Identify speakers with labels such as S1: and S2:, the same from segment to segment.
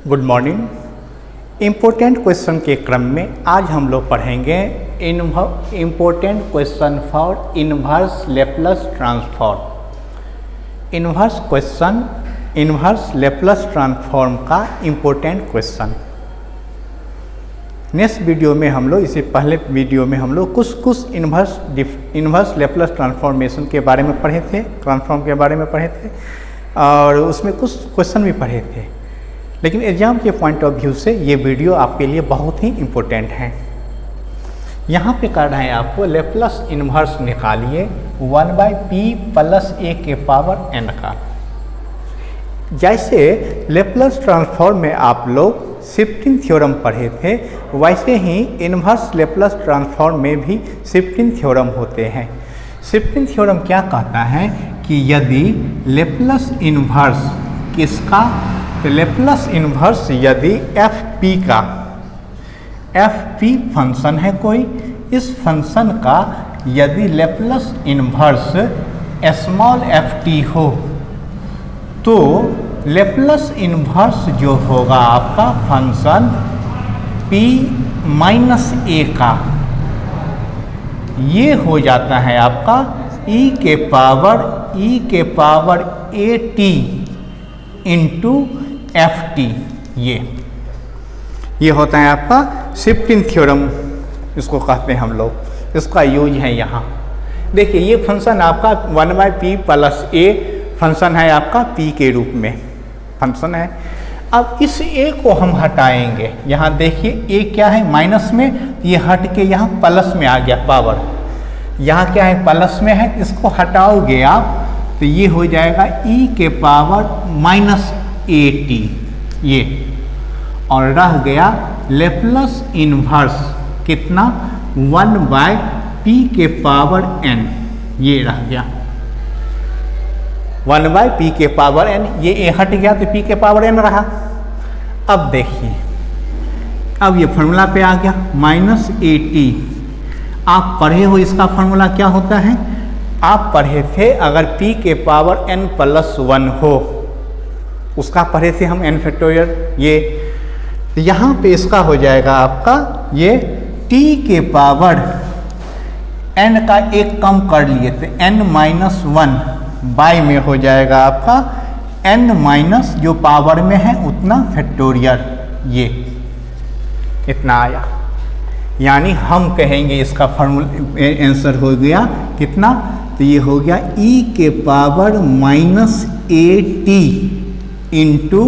S1: Good morning. Important question के क्रम में आज हम लोग पढ़ेंगे important question for inverse Laplace transform. Inverse question inverse Laplace transform का इम्पोर्टेंट क्वेश्चन। नेक्स्ट वीडियो में हम लोग इससे पहले वीडियो में हम लोग कुछ इन्वर्स लेप्लस ट्रांसफॉर्मेशन के बारे में पढ़े थे, ट्रांसफॉर्म के बारे में पढ़े थे और उसमें कुछ क्वेश्चन भी पढ़े थे। लेकिन एग्जाम के पॉइंट ऑफ व्यू से ये वीडियो आपके लिए बहुत ही इम्पोर्टेंट है। यहाँ पे कर रहे हैं आपको लेप्लस इन्वर्स निकालिए 1/p + a के पावर n का। जैसे लेप्लस ट्रांसफॉर्म में आप लोग शिफ्टिंग थ्योरम पढ़े थे, वैसे ही इन्वर्स लेप्लस ट्रांसफॉर्म में भी शिफ्टिंग थ्योरम होते हैं। शिफ्टिंग थ्योरम क्या कहता है कि यदि लेप्लस इन्वर्स किसका, तो लेप्लस इन्वर्स यदि fp का, fp फंक्शन है कोई, इस फंक्शन का यदि लेप्लस इन्वर्स स्मॉल ft हो तो लेप्लस इन्वर्स जो होगा आपका फंक्शन p - a का, ये हो जाता है आपका e के पावर at इंटू ft। ये होता है आपका शिफ्टिंग थ्योरम, इसको कहते हैं हम लोग, इसका यूज है यहाँ। देखिए ये फंक्शन आपका 1/p + a फंक्शन है आपका p के रूप में फंक्शन है। अब इस a को हम हटाएंगे, यहाँ देखिए a क्या है माइनस में, ये हट के यहाँ प्लस में आ गया पावर, यहाँ क्या है प्लस में है, इसको हटाओगे आप तो ये हो जाएगा e के पावर -at ये, और रह गया लेप्लस इन्वर्स कितना 1/p के पावर n, ये रह गया 1/p के पावर n। ये a हट गया तो p के पावर n रहा। अब देखिए अब ये फार्मूला पे आ गया -at। आप पढ़े हो इसका फार्मूला क्या होता है, आप पढ़े थे अगर p के पावर n + 1 हो, उसका पढ़े थे हम n फैक्टोरियल। ये यहाँ पे इसका हो जाएगा आपका ये t के पावर n का एक कम कर लिए थे n-1 बाय में हो जाएगा आपका n- जो पावर में है उतना फैक्टोरियल, ये इतना आया। यानी हम कहेंगे इसका फार्मूला आंसर हो गया कितना, तो ये हो गया e के पावर -at इंटू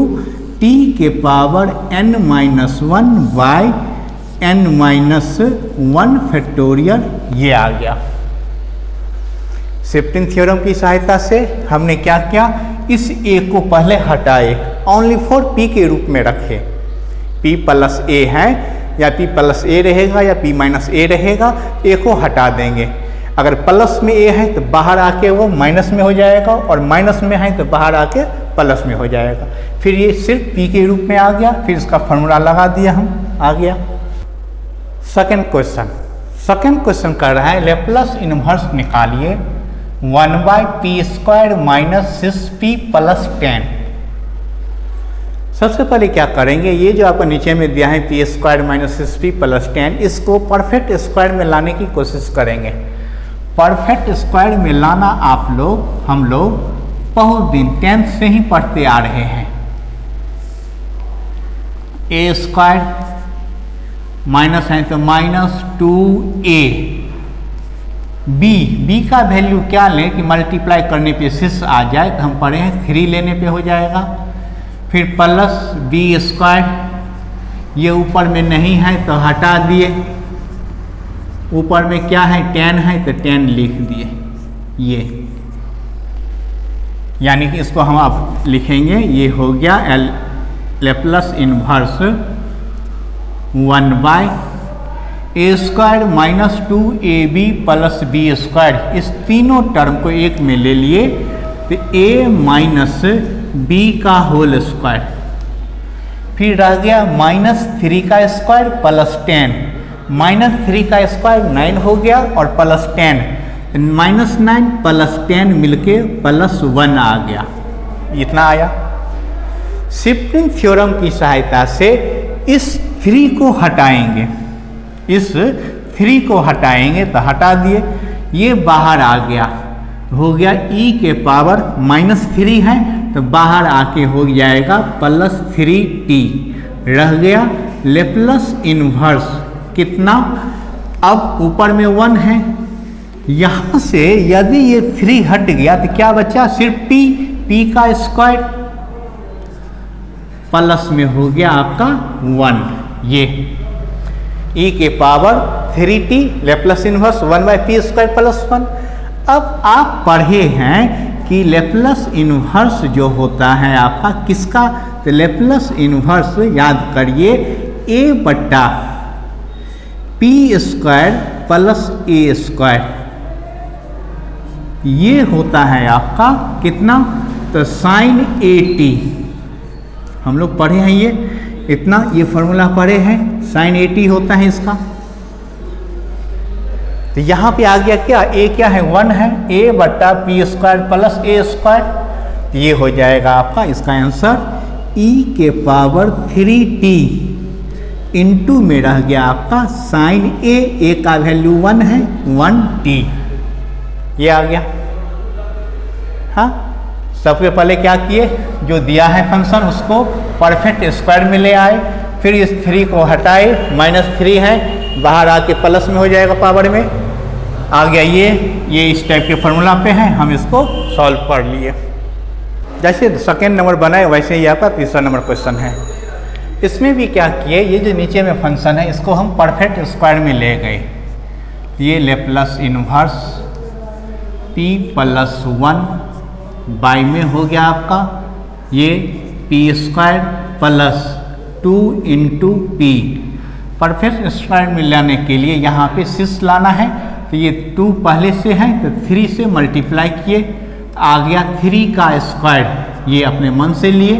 S1: t के power n-1 by n-1 factorial, ये आ गया। शिफ्टिंग थ्योरम की सहायता से हमने क्या किया, इस a को पहले हटाए, ओनली फॉर p के रूप में रखे। p + a है या p + a रहेगा या p - a रहेगा, a को हटा देंगे। अगर प्लस में a है तो बाहर आके वो माइनस में हो जाएगा, और माइनस में है तो बाहर आके प्लस में हो जाएगा। फिर ये सिर्फ p के रूप में आ गया, फिर इसका फार्मूला लगा दिया हम, आ गया। सेकंड क्वेश्चन कर रहा है लेप्लस इन्वर्स निकालिए 1/p² - 6p + 10। सबसे पहले क्या करेंगे, ये जो आपको नीचे में दिया है p² - 6p + 10, इसको परफेक्ट स्क्वायर में लाने की कोशिश करेंगे। परफेक्ट स्क्वायर में लाना हम लोग बहुत दिन 10th से ही पढ़ते आ रहे हैं। a² माइनस है तो -2a, b का वैल्यू क्या लें कि मल्टीप्लाई करने पे 6 आ जाए, तो हम पढ़े हैं 3 लेने पे हो जाएगा। फिर प्लस b², ये ऊपर में नहीं है तो हटा दिए, ऊपर में क्या है 10 है तो 10 लिख दिए। ये यानी कि इसको हम आप लिखेंगे, ये हो गया Laplace inverse 1/a² - 2ab + b²। इस तीनों टर्म को एक में ले लिए तो a - b का होल स्क्वायर, फिर रह गया -3 का स्क्वायर + 10, -3 का स्क्वायर 9 हो गया और + 10, -9 + 10 मिलके +1 आ गया, इतना आया। शिफ्टिंग थ्योरम की सहायता से इस 3 को हटाएंगे, इस 3 को हटाएंगे तो हटा दिए, ये बाहर आ गया, हो गया e के पावर -3 है तो बाहर आके हो जाएगा +3t, रह गया लेप्लस इन्वर्स कितना, अब ऊपर में 1 है, यहाँ से यदि ये 3 हट गया तो क्या बचा, सिर्फ p का स्क्वायर प्लस में हो गया आपका 1, ये e के पावर 3t लेप्लस इन्वर्स 1/p² + 1। अब आप पढ़े हैं कि लेप्लस इन्वर्स जो होता है आपका किसका, तो लेप्लस इन्वर्स याद करिए a/p² + a², ये होता है आपका कितना, तो sin at, हम लोग पढ़े हैं ये इतना, ये फॉर्मूला पढ़े हैं, sin at होता है इसका। तो यहाँ पे आ गया क्या, a क्या है 1 है, a/p² + a², ये हो जाएगा आपका इसका आंसर e के पावर 3t इंटू में रह गया आपका sin a का वैल्यू 1 है 1t, ये आ गया। हाँ, सबसे पहले क्या किए, जो दिया है फंक्शन उसको परफेक्ट स्क्वायर में ले आए, फिर इस 3 को हटाए, -3 है बाहर आके प्लस में हो जाएगा, पावर में आ गया, ये इस टाइप के फॉर्मूला पे है, हम इसको सॉल्व कर लिए। जैसे सेकेंड नंबर बनाए वैसे ही आपका तीसरा नंबर क्वेश्चन है। इसमें भी क्या किए, ये जो नीचे में फंक्शन है इसको हम परफेक्ट स्क्वायर में ले गए, ये लेप्लस इन्वर्स p + 1 बाई में हो गया आपका ये p² + 2 × p, परफेक्ट स्क्वायर में लाने के लिए यहाँ पे 6 लाना है, तो ये 2 पहले से है तो 3 से मल्टीप्लाई किए, आ गया 3 का स्क्वायर, ये अपने मन से लिए,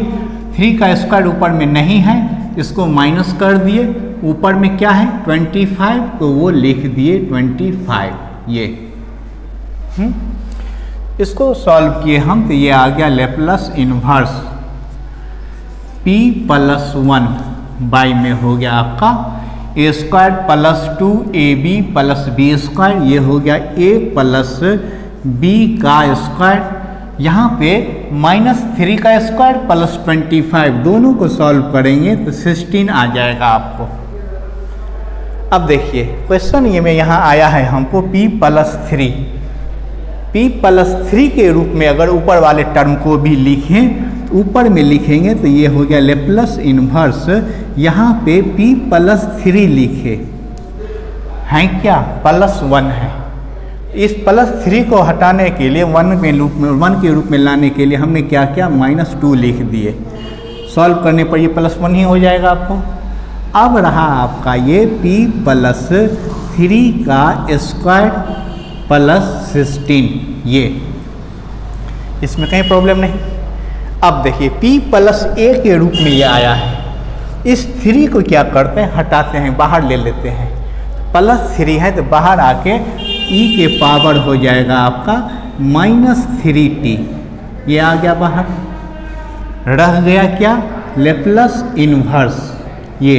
S1: 3 का स्क्वायर ऊपर में नहीं है, इसको माइनस कर दिए, ऊपर में क्या है 25, तो वो लिख दिए 25, ये इसको सॉल्व किए हम, तो ये आ गया लेप्लस इन्वर्स p + 1 बाई में हो गया आपका a² + 2ab + b², ये हो गया a + b का स्क्वायर, यहाँ पे -3 का स्क्वायर + 25, दोनों को सॉल्व करेंगे तो 16 आ जाएगा आपको। अब देखिए क्वेश्चन ये में यहाँ आया है हमको p + 3 के रूप में अगर ऊपर वाले टर्म को भी लिखें, ऊपर में लिखेंगे तो ये हो गया लेप्लस इन्वर्स, यहाँ पे p + 3 लिखे हैं क्या, +1 है, इस +3 को हटाने के लिए 1 के रूप में लाने के लिए हमने क्या किया, -2 लिख दिए, सॉल्व करने पर ये +1 ही हो जाएगा आपको। अब रहा आपका ये p + 3 का स्क्वायर + 16, ये इसमें कहीं प्रॉब्लम नहीं। अब देखिए p + a के रूप में ये आया है, इस 3 को क्या करते हैं, हटाते हैं, बाहर ले लेते हैं, +3 है तो बाहर आके e के पावर हो जाएगा आपका -3t, ये आ गया बाहर, रह गया क्या, लेप्लस इन्वर्स, ये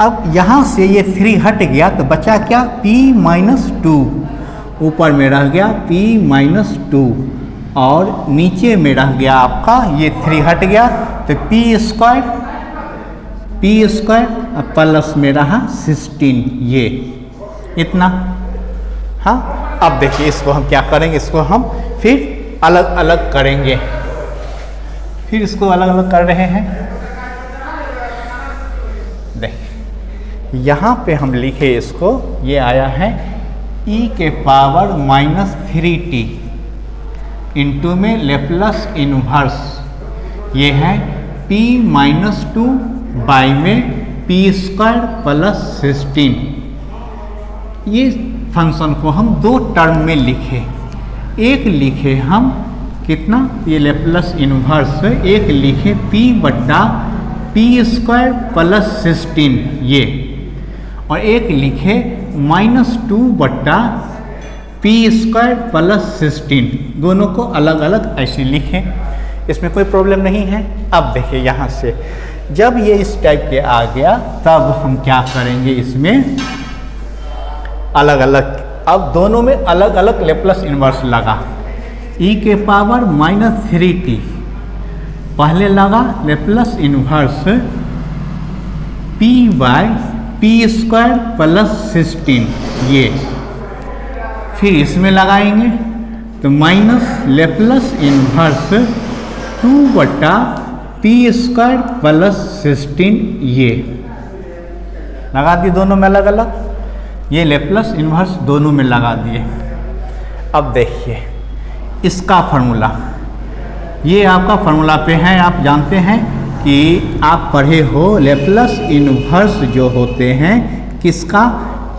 S1: अब यहाँ से ये 3 हट गया तो बचा क्या, p - 2, ऊपर में रह गया p - 2 और नीचे में रह गया आपका ये 3 हट गया तो p² प्लस में रहा 16, ये इतना। हाँ, अब देखिए इसको हम क्या करेंगे, इसको हम फिर अलग अलग करेंगे, फिर इसको अलग अलग कर रहे हैं। देखिए यहाँ पे हम लिखे इसको, ये आया है e के पावर -3t इंटू में लेप्लस इन्वर्स, ये है p - 2 बाई में p² + 16, ये फंक्शन को हम 2 टर्म में लिखे, एक लिखे हम कितना, ये लेप्लस इन्वर्स, एक लिखे p/p² + 16 ये, और एक लिखे -2/p² + 16, दोनों को अलग अलग ऐसे लिखें। इसमें कोई प्रॉब्लम नहीं है। अब देखिए यहाँ से जब ये इस टाइप के आ गया तब हम क्या करेंगे, इसमें अलग अलग, अब दोनों में अलग अलग लेप्लस इन्वर्स लगा। e के पावर -3t पहले लगा Laplace inverse p by p square plus 16, ये फिर इसमें लगाएंगे तो minus Laplace inverse 2/p square plus 16, ये लगा दिए दोनों में अलग अलग, ये लेप्लस इन्वर्स दोनों में लगा दिए। अब देखिए इसका फार्मूला, ये आपका फार्मूला पे है, आप जानते हैं कि आप पढ़े हो लेप्लस इन्वर्स जो होते हैं किसका,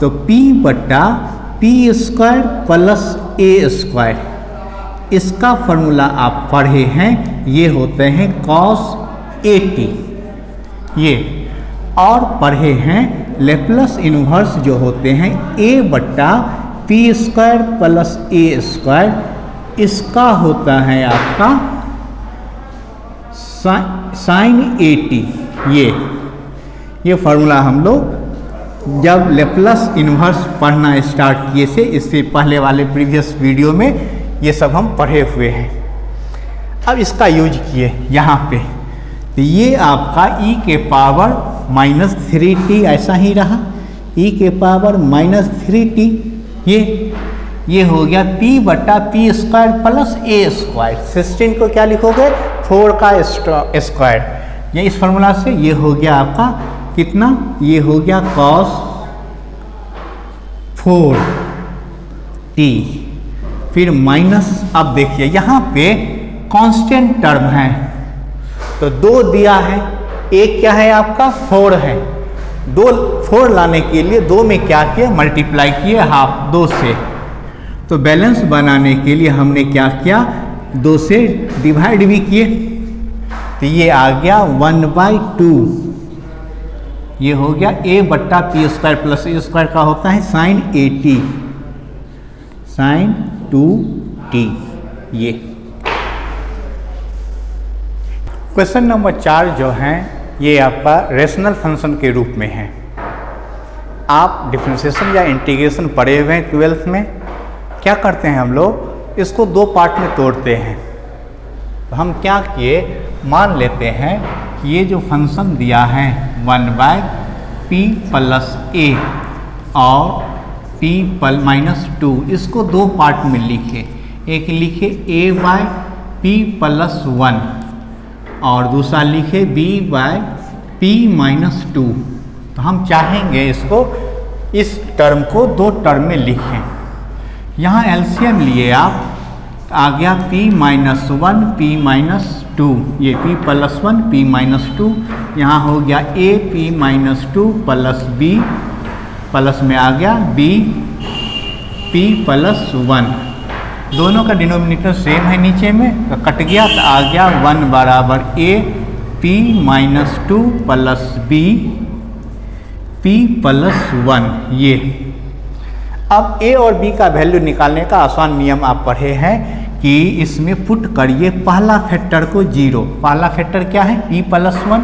S1: तो p/p square plus a square, इसका फार्मूला आप पढ़े हैं, ये होते हैं cos at, ये और पढ़े हैं लेप्लस इन्वर्स जो होते हैं a/p square plus a square, इसका होता है आपका sin at, ये फार्मूला हम लोग जब लेप्लस इन्वर्स पढ़ना स्टार्ट किए से, इससे पहले वाले प्रीवियस वीडियो में ये सब हम पढ़े हुए हैं। अब इसका यूज किए यहाँ पे, तो ये आपका e के पावर -3t ऐसा ही रहा, e के पावर -3t, ये हो गया p/p square plus a square, 16 को क्या लिखोगे 4 का स्क्वायर, ये इस फार्मूला से ये हो गया आपका कितना, ये हो गया cos 4t, फिर माइनस, अब देखिए यहाँ पे कांस्टेंट टर्म है तो 2 दिया है, एक क्या है आपका 4 है, 4 लाने के लिए 2 में क्या किया मल्टीप्लाई किए हाफ 2 से, तो बैलेंस बनाने के लिए हमने क्या किया 2 से डिवाइड भी किए, तो ये आ गया 1/2, ये हो गया a/p square plus a square का होता है sin at, sin 2t, ये। क्वेश्चन नंबर 4 जो है ये आपका रेशनल फंक्शन के रूप में है। आप डिफरेंशिएशन या इंटीग्रेशन पढ़े हुए हैं 12th में, क्या करते हैं हम लोग इसको 2 पार्ट में तोड़ते हैं। तो हम क्या किए, मान लेते हैं कि ये जो फंक्शन दिया है 1/p प्लस a और p -2, इसको 2 पार्ट में लिखे, एक लिखे a/p प्लस 1 और दूसरा लिखे b/p -2। तो हम चाहेंगे इसको, इस टर्म को 2 टर्म में लिखें। यहाँ एलसीएम लिए आप, आ गया p -1 p -2, ये p + 1 p -2, यहाँ हो गया a p -2 plus b, plus में आ गया b p + 1, दोनों का डिनोमिनेटर सेम है नीचे में, तो कट गया, तो आ गया 1 बराबर a p -2 plus b p + 1, ये। अब a और b का वैल्यू निकालने का आसान नियम आप पढ़े हैं कि इसमें पुट करिए पहला फैक्टर को 0, पहला फैक्टर क्या है p + 1,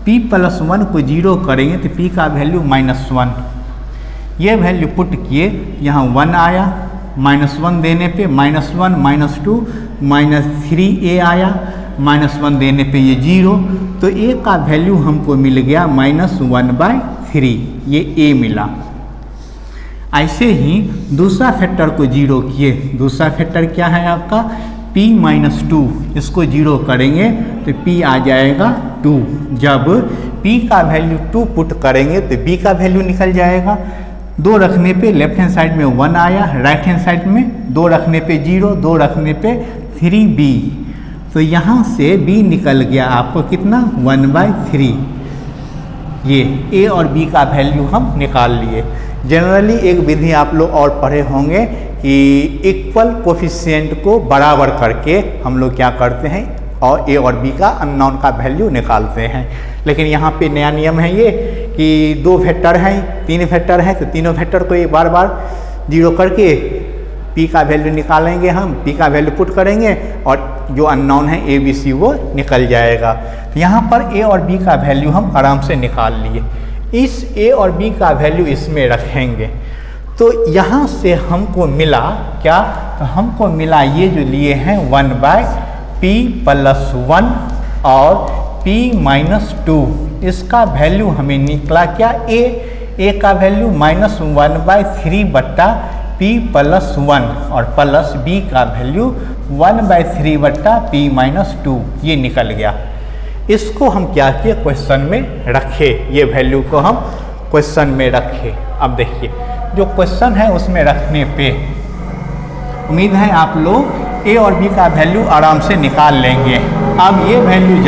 S1: p + 1 को 0 करेंगे तो p का वैल्यू -1, ये वैल्यू पुट किए, यहाँ 1 आया, -1 देने पे -1 -2 -3a आया, -1 देने पे ये 0, तो a का वैल्यू हमको मिल गया -1/3, ये a मिला। ऐसे ही दूसरा फैक्टर को 0 किए, दूसरा फैक्टर क्या है आपका p -2, इसको 0 करेंगे तो p आ जाएगा 2, जब p का वैल्यू 2 पुट करेंगे तो b का वैल्यू निकल जाएगा, 2 रखने पे लेफ्ट हैंड साइड में 1 आया, राइट हैंड साइड में 2 रखने पे 0, 2 रखने पे 3b, तो यहाँ से b निकल गया आपको कितना 1/3, ये a और b का वैल्यू हम निकाल लिए। जनरली एक विधि आप लोग और पढ़े होंगे कि इक्वल कोफिशिएंट को बराबर करके हम लोग क्या करते हैं और a और b का अननोन का वैल्यू निकालते हैं, लेकिन यहाँ पे नया नियम है ये कि 2 फैक्टर हैं 3 फैक्टर हैं, तो तीनों फैक्टर को एक बार 0 करके पी का वैल्यू निकालेंगे, हम पी का वैल्यू पुट करेंगे और जो अननोन है ए बी सी वो निकल जाएगा। यहाँ पर ए और बी का वैल्यू हम आराम से निकाल लिए। इस ए और बी का वैल्यू इसमें रखेंगे तो यहाँ से हमको मिला क्या, तो हमको मिला ये जो लिए हैं 1/p+1 और p-2, इसका वैल्यू हमें निकला क्या, ए का वैल्यू -1/3/p+1 और प्लस बी का वैल्यू 1/3/p-2, ये निकल गया। इसको हम क्या किए, क्वेश्चन में रखे, ये वैल्यू को हम क्वेश्चन में रखे। अब देखिए जो क्वेश्चन है उसमें रखने पे उम्मीद है आप लोग ए और बी का वैल्यू आराम से निकाल लेंगे। अब ये वैल्यू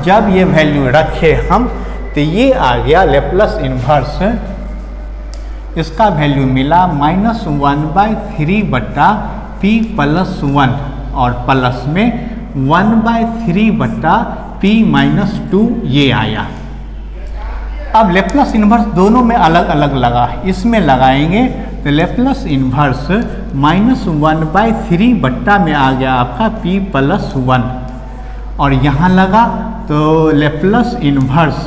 S1: जब ये वैल्यू रखे हम तो ये आ गया लेप्लस इन्वर्स, इसका वैल्यू मिला -1/3/p+1 और प्लस में 1/3/p-2 ये आया। अब लेप्लस इन्वर्स दोनों में अलग अलग लगा, इसमें लगाएंगे तो लेप्लस इन्वर्स -1/3 में आ गया आपका p+1 और यहाँ लगा तो लेप्लस इन्वर्स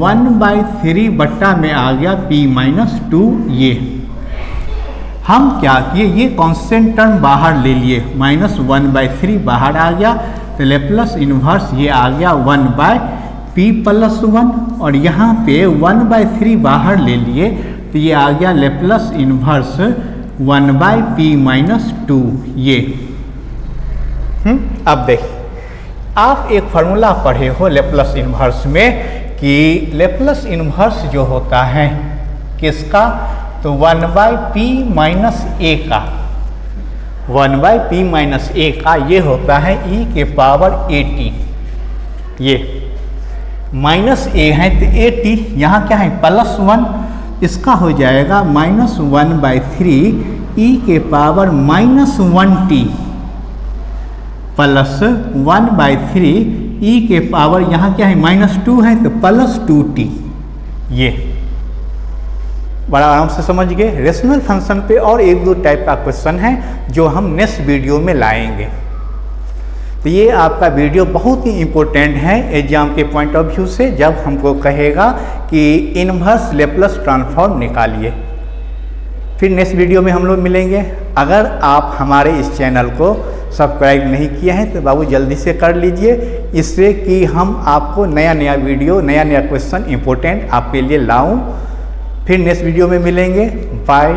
S1: 1/3 में आ गया p-2 ये। हम क्या किए, ये कांस्टेंट टर्म बाहर ले लिए, -1/3 बाहर आ गया तो लेप्लस इन्वर्स ये आ गया 1/p+1 और यहाँ पे 1/3 बाहर ले लिए तो ये आ गया लेप्लस इन्वर्स 1/p-2 ये। अब देखिए आप एक फार्मूला पढ़े हो लेप्लस इन्वर्स में कि लेप्लस इन्वर्स जो होता है किसका, तो 1/p-a का, 1/p-a का ये होता है e⁻at, ये माइनस ए है तो at यहाँ क्या है +1, इसका हो जाएगा -1/3 e⁻−1t प्लस 1/3 e⁻, यहाँ क्या है -2 है तो +2t। ये बड़ा आराम से समझ गए। रेशनल फंक्शन पे और एक दो टाइप का क्वेश्चन है जो हम नेक्स्ट वीडियो में लाएंगे। तो ये आपका वीडियो बहुत ही इम्पोर्टेंट है एग्जाम के पॉइंट ऑफ व्यू से, जब हमको कहेगा कि इन्वर्स लेप्लस ट्रांसफॉर्म निकालिए। फिर नेक्स्ट वीडियो में हम लोग मिलेंगे। अगर आप हमारे इस चैनल को सब्सक्राइब नहीं किए हैं तो बाबू जल्दी से कर लीजिए, इससे कि हम आपको नया नया वीडियो, नया नया क्वेश्चन इम्पोर्टेंट आपके लिए लाऊं। फिर नेक्स्ट वीडियो में मिलेंगे। बाय।